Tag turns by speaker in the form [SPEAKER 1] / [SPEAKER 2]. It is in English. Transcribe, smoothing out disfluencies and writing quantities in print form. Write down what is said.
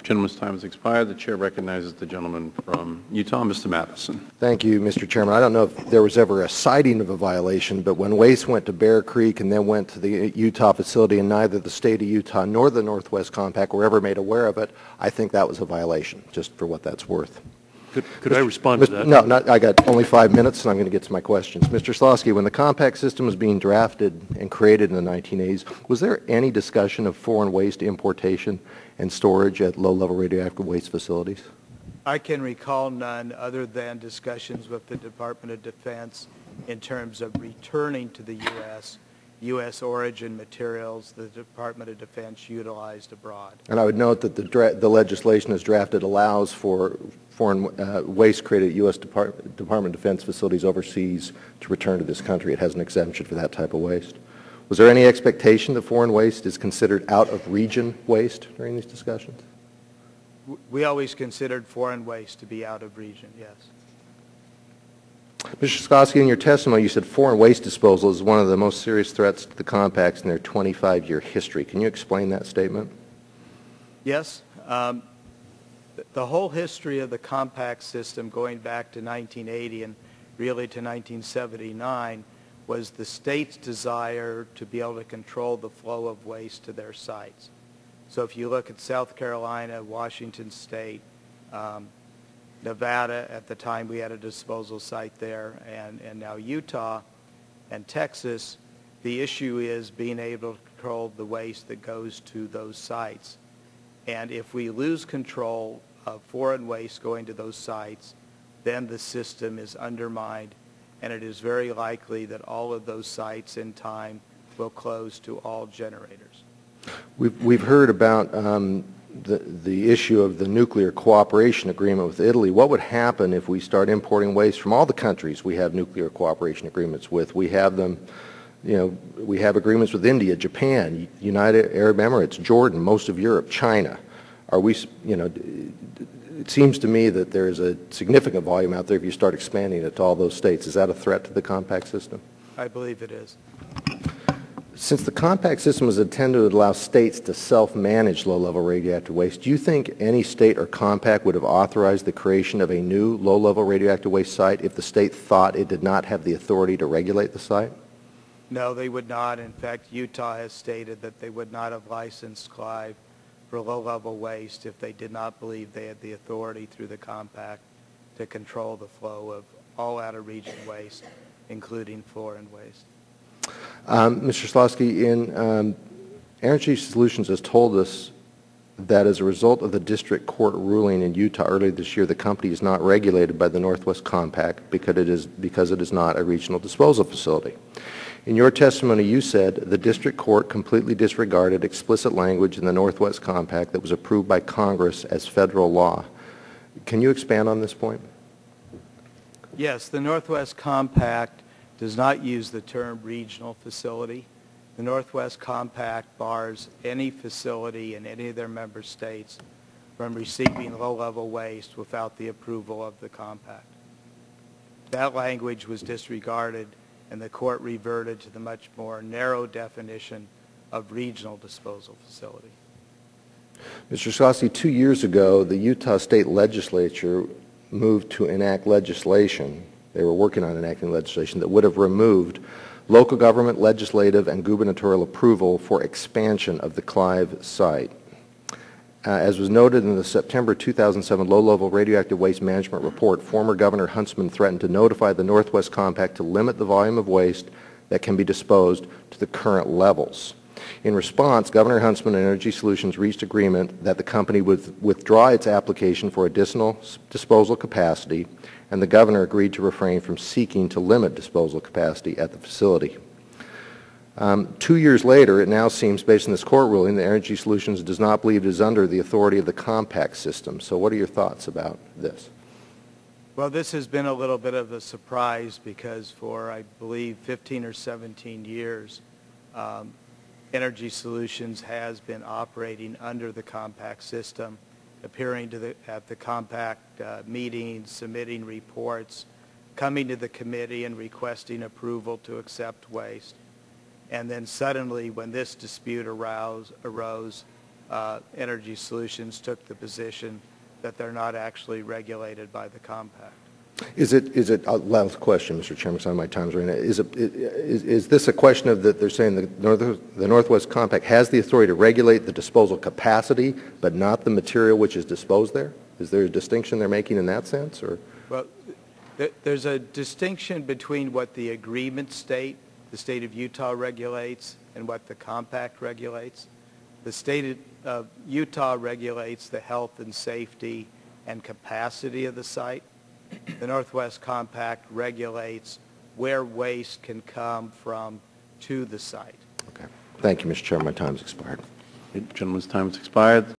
[SPEAKER 1] Gentleman's time has expired. The chair recognizes the gentleman from Utah, Mr. Matheson.
[SPEAKER 2] Thank you, Mr. Chairman. I don't know if there was ever a citing of a violation, but when waste went to Bear Creek and then went to the Utah facility and neither the state of Utah nor the Northwest Compact were ever made aware of it, I think that was a violation, just for what that's worth.
[SPEAKER 3] Could I respond to that?
[SPEAKER 2] No, I got only 5 minutes, and I'm going to get to my questions. Mr. Slosky, when the compact system was being drafted and created in the 1980s, was there any discussion of foreign waste importation and storage at low-level radioactive waste facilities?
[SPEAKER 4] I can recall none other than discussions with the Department of Defense in terms of returning to the U.S. origin materials the Department of Defense utilized abroad. And
[SPEAKER 2] I would note that the legislation as drafted allows for foreign waste created at U.S. Department of Defense facilities overseas to return to this country. It has an exemption for that type of waste. Was there any expectation that foreign waste is considered out-of-region waste during these discussions?
[SPEAKER 4] We always considered foreign waste to be out of region, yes.
[SPEAKER 2] Mr. Skoski, in your testimony, you said foreign waste disposal is one of the most serious threats to the compacts in their 25-year history. Can you explain that statement?
[SPEAKER 4] Yes. The whole history of the compact system going back to 1980 and really to 1979 was the state's desire to be able to control the flow of waste to their sites. So if you look at South Carolina, Washington State, Nevada, at the time we had a disposal site there, and now Utah and Texas, the issue is being able to control the waste that goes to those sites. And if we lose control of foreign waste going to those sites, then the system is undermined, and it is very likely that all of those sites in time will close to all generators.
[SPEAKER 2] We've heard about the issue of the nuclear cooperation agreement with Italy. What would happen if we start importing waste from all the countries we have nuclear cooperation agreements with? We have them, we have agreements with India, Japan, United Arab Emirates, Jordan, most of Europe, China. Are we, it seems to me that there is a significant volume out there if you start expanding it to all those states. Is that a threat to the compact system?
[SPEAKER 4] I believe it is.
[SPEAKER 2] Since the compact system is intended to allow states to self-manage low-level radioactive waste, do you think any state or compact would have authorized the creation of a new low-level radioactive waste site if the state thought it did not have the authority to regulate the site?
[SPEAKER 4] No, they would not. In fact, Utah has stated that they would not have licensed Clive for low-level waste if they did not believe they had the authority through the compact to control the flow of all out-of-region waste, including foreign waste.
[SPEAKER 2] Mr. Slosky, Energy Solutions has told us that as a result of the district court ruling in Utah earlier this year, the company is not regulated by the Northwest Compact because it is not a regional disposal facility. In your testimony, you said the district court completely disregarded explicit language in the Northwest Compact that was approved by Congress as federal law. Can you expand on this point?
[SPEAKER 4] Yes, the Northwest Compact does not use the term regional facility. The Northwest Compact bars any facility in any of their member states from receiving low-level waste without the approval of the compact. That language was disregarded, and the court reverted to the much more narrow definition of regional disposal facility.
[SPEAKER 2] Mr. Slosky, 2 years ago, the Utah State Legislature moved to enact legislation. They were working on enacting legislation that would have removed local government, legislative, and gubernatorial approval for expansion of the Clive site. As was noted in the September 2007 low-level radioactive waste management report, former Governor Huntsman threatened to notify the Northwest Compact to limit the volume of waste that can be disposed to the current levels. In response, Governor Huntsman and Energy Solutions reached agreement that the company would withdraw its application for additional disposal capacity, and the governor agreed to refrain from seeking to limit disposal capacity at the facility. 2 years later, it now seems, based on this court ruling, that Energy Solutions does not believe it is under the authority of the compact system. So what are your thoughts about this?
[SPEAKER 4] Well, this has been a little bit of a surprise because for, I believe, 15 or 17 years, Energy Solutions has been operating under the compact system, appearing at the compact meetings, submitting reports, coming to the committee and requesting approval to accept waste. And then suddenly, when this dispute arose, Energy Solutions took the position that they're not actually regulated by the compact.
[SPEAKER 2] Is it last question, Mr. Chairman, because my time's running out. Is this a question of that they're saying the Northwest Compact has the authority to regulate the disposal capacity, but not the material which is disposed there? Is there a distinction they're making in that sense, or? Well,
[SPEAKER 4] there's a distinction between what the agreement state, the state of Utah regulates, and what the compact regulates. The state of Utah regulates the health and safety and capacity of the site. The Northwest Compact regulates where waste can come from to the site.
[SPEAKER 2] Okay. Thank you, Mr. Chairman. My time's expired.
[SPEAKER 1] Gentleman's time has expired.